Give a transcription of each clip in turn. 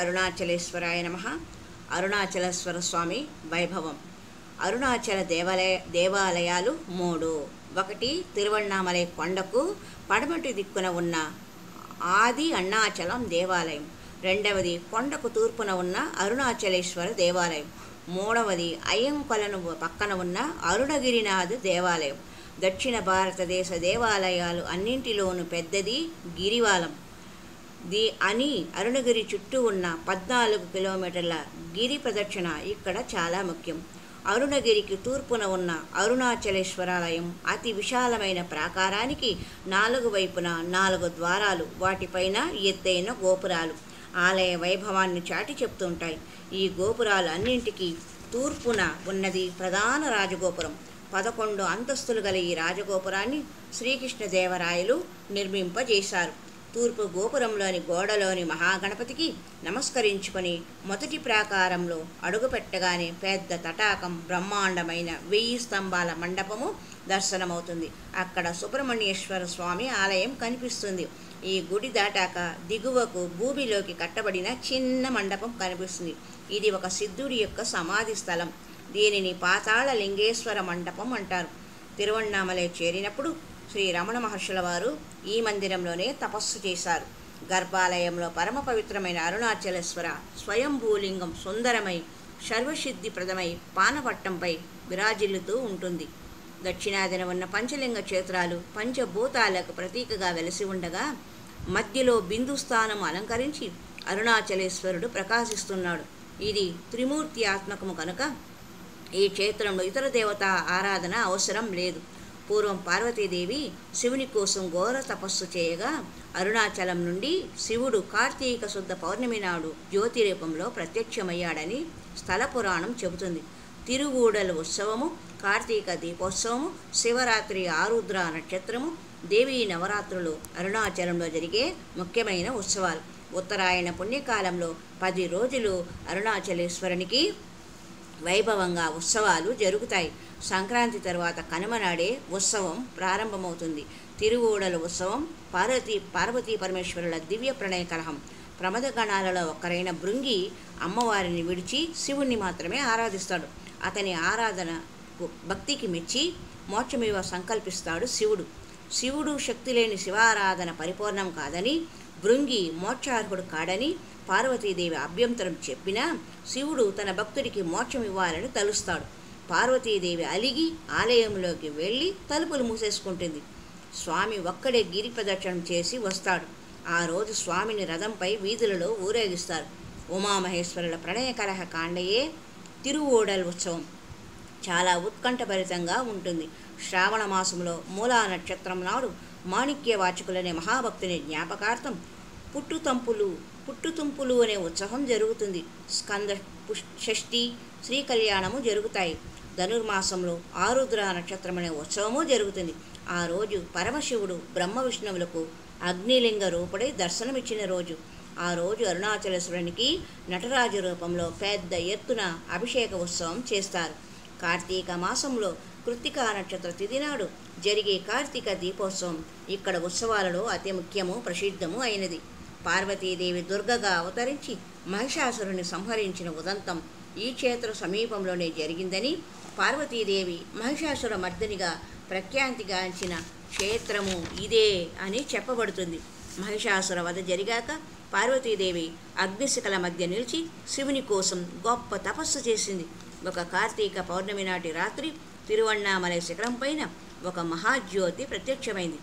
అరుణాచలేశ్వరాయ నమః. అరుణాచలేశ్వర స్వామి వైభవం. అరుణాచల దేవాలయాలు 3. 1 తిరువణ్ణామలై కొండకు పడమటి దిక్కున ఉన్న ఆది అరుణాచలం దేవాలయం. 2వది కొండకు తూర్పున ఉన్న అరుణాచలేశ్వర దేవాలయం. 3వది అయ్యంకొలను పక్కన ఉన్న అరుణగిరినాథ్ దేవాలయం. దక్షిణ భారతదేశ దేవాలయాలు అన్నింటిలోనూ పెద్దది గిరివాలం. అరుణగిరి చుట్టూ ఉన్న 14 కిలోమీటర్ల గిరి ప్రదక్షిణ ఇక్కడ చాలా ముఖ్యం. అరుణగిరికి తూర్పున ఉన్న అరుణాచలేశ్వరాలయం అతి విశాలమైన ప్రాకారానికి 4 వైపున 4 ద్వారాలు, వాటిపైన ఎత్తైన గోపురాలు ఆలయ వైభవాన్ని చాటి చెప్తుంటాయి. ఈ గోపురాలు అన్నింటికీ తూర్పున ఉన్నది ప్రధాన రాజగోపురం. 11 అంతస్తులు గల ఈ రాజగోపురాన్ని శ్రీకృష్ణదేవరాయలు నిర్మింపజేశారు. తూర్పు గోపురంలోని గోడలోని మహాగణపతికి నమస్కరించుకొని మొదటి ప్రాకారంలో అడుగుపెట్టగానే పెద్ద తటాకం, బ్రహ్మాండమైన 1000 స్తంభాల మండపము దర్శనమవుతుంది. అక్కడ సుబ్రహ్మణ్యేశ్వర స్వామి ఆలయం కనిపిస్తుంది. ఈ గుడి దాటాక దిగువకు భూమిలోకి కట్టబడిన చిన్న మండపం కనిపిస్తుంది. ఇది ఒక సిద్ధుడి యొక్క సమాధి స్థలం. దీనిని పాతాళ లింగేశ్వర మండపం అంటారు. తిరువణ్ణామలై చేరినప్పుడు శ్రీ రమణ మహర్షుల వారు ఈ మందిరంలోనే తపస్సు చేశారు. గర్భాలయంలో పరమ పవిత్రమైన అరుణాచలేశ్వర స్వయంభూలింగం సుందరమై సర్వసిద్ధిప్రదమై పానపట్టంపై విరాజిల్లుతూ ఉంటుంది. దక్షిణాదిన ఉన్న పంచలింగ క్షేత్రాలు పంచభూతాలకు ప్రతీకగా వెలసి ఉండగా మధ్యలో బిందు స్థానం అలంకరించి అరుణాచలేశ్వరుడు ప్రకాశిస్తున్నాడు. ఇది త్రిమూర్తి ఆత్మకము కనుక ఈ క్షేత్రంలో ఇతర దేవతా ఆరాధన అవసరం లేదు. పూర్వం పార్వతీదేవి శివుని కోసం ఘోర తపస్సు చేయగా అరుణాచలం నుండి శివుడు కార్తీక శుద్ధ పౌర్ణమి నాడు జ్యోతి రూపంలో ప్రత్యక్షమయ్యాడని స్థల పురాణం చెబుతుంది. తిరుగూడల ఉత్సవము, కార్తీక దీపోత్సవము, శివరాత్రి ఆరుద్ర నక్షత్రము, దేవీ నవరాత్రులు అరుణాచలంలో జరిగే ముఖ్యమైన ఉత్సవాలు. ఉత్తరాయణ పుణ్యకాలంలో 10 రోజులు అరుణాచలేశ్వరునికి వైభవంగా ఉత్సవాలు జరుగుతాయి. సంక్రాంతి తర్వాత కనుమనాడే ఉత్సవం ప్రారంభమవుతుంది. తిరువూడల ఉత్సవం పార్వతీ పరమేశ్వరుల దివ్య ప్రణయ కలహం. ప్రమదగణాలలో ఒకరైన భృంగి అమ్మవారిని విడిచి శివుణ్ణి మాత్రమే ఆరాధిస్తాడు. అతని ఆరాధన భక్తికి మెచ్చి మోక్షమివ సంకల్పిస్తాడు శివుడు. శివుడు శక్తి లేని శివారాధన పరిపూర్ణం కాదని, భృంగి మోక్షార్హుడు కాడని పార్వతీదేవి అభ్యంతరం చెప్పినా శివుడు తన భక్తుడికి మోక్షం ఇవ్వాలని తలుస్తాడు. పార్వతీదేవి అలిగి ఆలయంలోకి వెళ్ళి తలుపులు మూసేసుకుంటుంది. స్వామి ఒక్కడే గిరి ప్రదక్షిణం చేసి వస్తాడు. ఆ రోజు స్వామిని రథంపై వీధులలో ఊరేగిస్తారు. ఉమామహేశ్వరుల ప్రణయ కలహ కాండయే తిరువూడల్ ఉత్సవం. చాలా ఉత్కంఠభరితంగా ఉంటుంది. శ్రావణ మాసంలో మూలా నక్షత్రం నాడు మాణిక్యవాచకులనే మహాభక్తుని జ్ఞాపకార్థం పుట్టుతుంపులు అనే ఉత్సవం జరుగుతుంది. స్కంద షష్ఠి, శ్రీ కళ్యాణము జరుగుతాయి. ధనుర్మాసంలో ఆరుద్ర నక్షత్రం అనే ఉత్సవము జరుగుతుంది. ఆ రోజు పరమశివుడు బ్రహ్మ విష్ణువులకు అగ్నిలింగ రూపుడై దర్శనమిచ్చిన రోజు. ఆ రోజు అరుణాచలేశ్వరునికి నటరాజు రూపంలో పెద్ద ఎత్తున అభిషేక ఉత్సవం చేస్తారు. కార్తీక మాసంలో కృత్తికా నక్షత్ర తిథి నాడు జరిగే కార్తీక దీపోత్సవం ఇక్కడ ఉత్సవాలలో అతి ముఖ్యము, ప్రసిద్ధము అయినది. పార్వతీదేవి దుర్గగా అవతరించి మహిషాసురుని సంహరించిన ఉదంతం ఈ క్షేత్ర సమీపంలోనే జరిగిందని, పార్వతీదేవి మహిషాసుర మర్దినిగా ప్రఖ్యాతిగాంచిన క్షేత్రము ఇదే అని చెప్పబడుతుంది. మహిషాసుర వధ జరిగాక పార్వతీదేవి అగ్నిశిఖల మధ్య నిలిచి శివుని కోసం గొప్ప తపస్సు చేసింది. ఒక కార్తీక పౌర్ణమి నాటి రాత్రి తిరువణ్ణామలై శిఖరం పైన ఒక మహాజ్యోతి ప్రత్యక్షమైంది.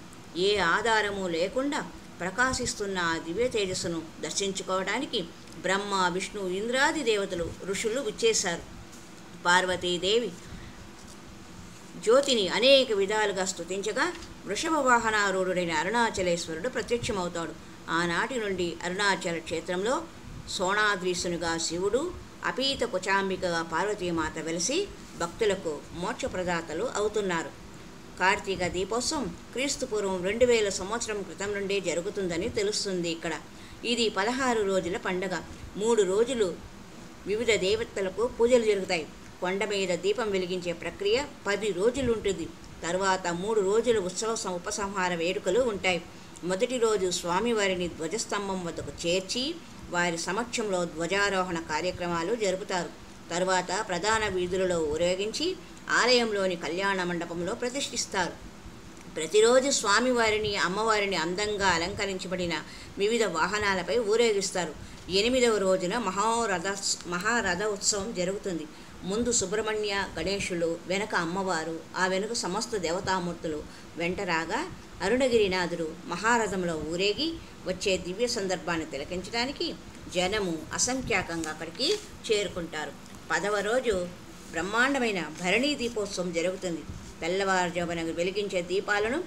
ఏ ఆధారము లేకుండా ప్రకాశిస్తున్న ఆ దివ్య తేజస్సును దర్శించుకోవడానికి బ్రహ్మ, విష్ణు, ఇంద్రాది దేవతలు, ఋషులు విచ్చేశారు. పార్వతీదేవి జ్యోతిని అనేక విధాలుగా స్తుతించగా వృషభ వాహనారూఢుడైన అరుణాచలేశ్వరుడు ప్రత్యక్షమవుతాడు. ఆనాటి నుండి అరుణాచల క్షేత్రంలో సోణాద్రీసునిగా శివుడు, అపీత కుచాంబికగా పార్వతీమాత వెలిసి భక్తులకు మోక్షప్రదాతలు అవుతున్నారు. కార్తీక దీపోత్సవం క్రీస్తుపూర్వం 2000 సంవత్సరం క్రితం నుండే జరుగుతుందని తెలుస్తుంది. ఇక్కడ ఇది 16 రోజుల పండగ. 3 రోజులు వివిధ దేవతలకు పూజలు జరుగుతాయి. కొండ మీద దీపం వెలిగించే ప్రక్రియ 10 రోజులు ఉంటుంది. తరువాత 3 రోజులు ఉత్సవ ఉపసంహార వేడుకలు ఉంటాయి. మొదటి రోజు స్వామివారిని ధ్వజస్తంభం వద్దకు చేర్చి వారి సమక్షంలో ధ్వజారోహణ కార్యక్రమాలు జరుపుతారు. తరువాత ప్రధాన వీధులలో ఊరేగించి ఆలయంలోని కళ్యాణ మండపంలో ప్రతిష్ఠిస్తారు. ప్రతిరోజు స్వామివారిని అమ్మవారిని అందంగా అలంకరించబడిన వివిధ వాహనాలపై ఊరేగిస్తారు. 8వ రోజున మహారథ ఉత్సవం జరుగుతుంది. ముందు సుబ్రహ్మణ్య గణేశులు, వెనక అమ్మవారు, ఆ వెనుక సమస్త దేవతామూర్తులు వెంట రాగా అరుణగిరినాథుడు మహారథంలో ఊరేగి వచ్చే దివ్య సందర్భాన్ని తిలకించడానికి జనము అసంఖ్యాకంగా అక్కడికి చేరుకుంటారు. 10వ రోజు బ్రహ్మాండమైన భరణీ దీపోత్సవం జరుగుతుంది. తెల్లవారుజామున వెలిగించే దీపాలను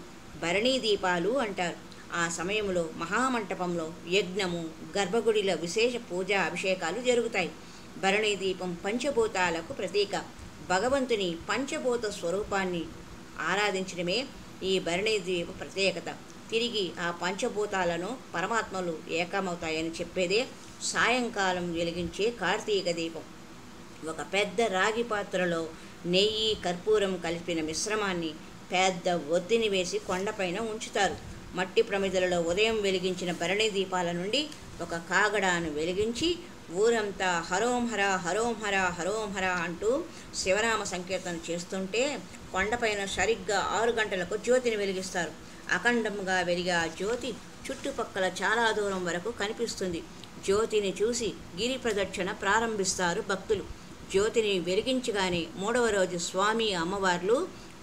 భరణీ దీపాలు అంటారు. ఆ సమయంలో మహామంటపంలో యజ్ఞము, గర్భగుడిలో విశేష పూజా అభిషేకాలు జరుగుతాయి. భరణీ దీపం పంచభూతాలకు ప్రతీక. భగవంతుని పంచభూత స్వరూపాన్ని ఆరాధించడమే ఈ భరణీ దీప ప్రత్యేకత. తిరిగి ఆ పంచభూతాలను పరమాత్మలు ఏకమవుతాయని చెప్పేదే సాయంకాలం వెలిగించే కార్తీక దీపం. ఒక పెద్ద రాగి పాత్రలో నెయ్యి, కర్పూరం కలిపిన మిశ్రమాన్ని పెద్ద ఒత్తిని వేసి కొండపైన ఉంచుతారు. మట్టి ప్రమిదలలో ఉదయం వెలిగించిన భరణీ దీపాల నుండి ఒక కాగడాను వెలిగించి ఊరంతా హరోం హర హరోం హర హరోం హర అంటూ శివనామ సంకీర్తన చేస్తుంటే కొండపైన సరిగ్గా 6 గంటలకు జ్యోతిని వెలిగిస్తారు. అఖండంగా వెలిగే ఆ జ్యోతి చుట్టుపక్కల చాలా దూరం వరకు కనిపిస్తుంది. జ్యోతిని చూసి గిరి ప్రదక్షిణ ప్రారంభిస్తారు భక్తులు. జ్యోతిని వెలిగించగానే 3వ రోజు స్వామి అమ్మవార్లు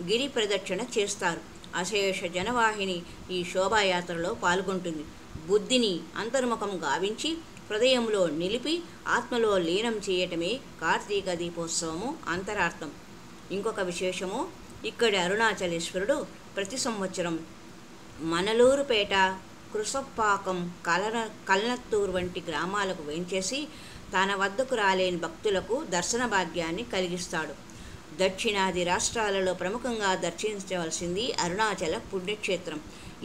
గిరి ప్రదక్షిణ చేస్తారు. అశేష జనవాహిని ఈ శోభాయాత్రలో పాల్గొంటుంది. బుద్ధిని అంతర్ముఖం గావించి హృదయంలో నిలిపి ఆత్మలో లీనం చేయటమే కార్తీక దీపోత్సవము అంతరార్థం. ఇంకొక విశేషము, ఇక్కడి అరుణాచలేశ్వరుడు ప్రతి సంవత్సరం మనలూరుపేట, కృసప్పాకం, కల్నత్తూరు వంటి గ్రామాలకు వేంచేసి తన వద్దకు రాలేని భక్తులకు దర్శన భాగ్యాన్ని కలిగిస్తాడు. దక్షిణాది రాష్ట్రాలలో ప్రముఖంగా దర్శించవలసింది అరుణాచల పుణ్యక్షేత్రం.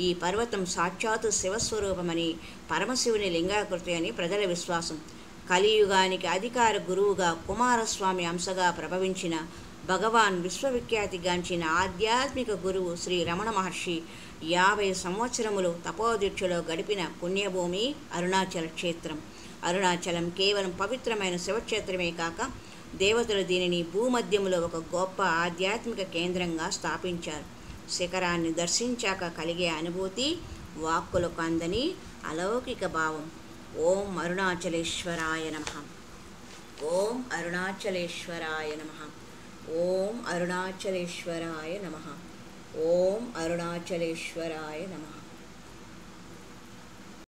ఈ పర్వతం సాక్షాత్తు శివస్వరూపమని, పరమశివుని లింగాకృతి అని ప్రజల విశ్వాసం. కలియుగానికి అధికార గురువుగా కుమారస్వామి అంశగా ప్రభవించిన భగవాన్ విశ్వవిఖ్యాతిగాంచిన ఆధ్యాత్మిక గురువు శ్రీ రమణ మహర్షి 50 సంవత్సరములు తపోదీక్షలో గడిపిన పుణ్యభూమి అరుణాచల క్షేత్రం. అరుణాచలం కేవలం పవిత్రమైన శివక్షేత్రమే కాక దేవతలు దీనిని భూమధ్యంలో ఒక గొప్ప ఆధ్యాత్మిక కేంద్రంగా స్థాపించారు. శిఖరాన్ని దర్శించాక కలిగే అనుభూతి వాక్కులకు అందని అలౌకిక భావం. ఓం అరుణాచలేశ్వరాయ నమః. ఓం అరుణాచలేశ్వరాయ నమః. ఓం అరుణాచలేశ్వరాయ నమః. ఓం అరుణాచలేశ్వరాయ నమః.